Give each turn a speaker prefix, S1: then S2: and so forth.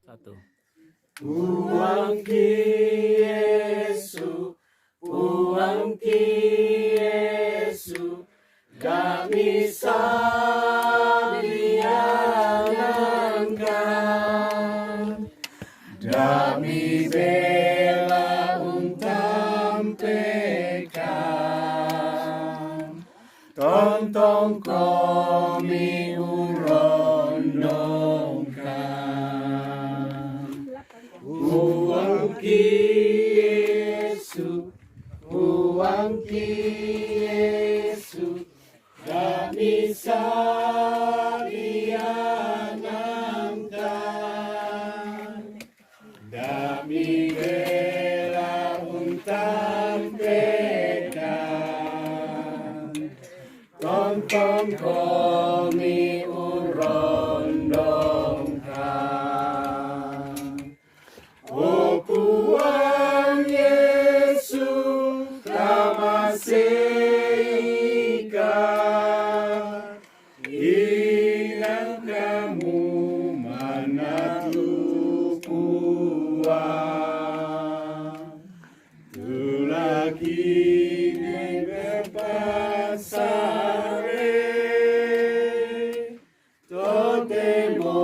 S1: Satu.
S2: Puang Ki Yesu, Puang Ki Yesu, kami sabiangan, dami bela untam pekan, tontong komi urondongkan. Puang Ki Yesu, Puang Ki Yesu, kami sabiangan, dami bela untam pekan, tontong komi urondongkan. O Puang Yesu, kamasika, inang kamu manatu puang, tulaki di berpasare, totemo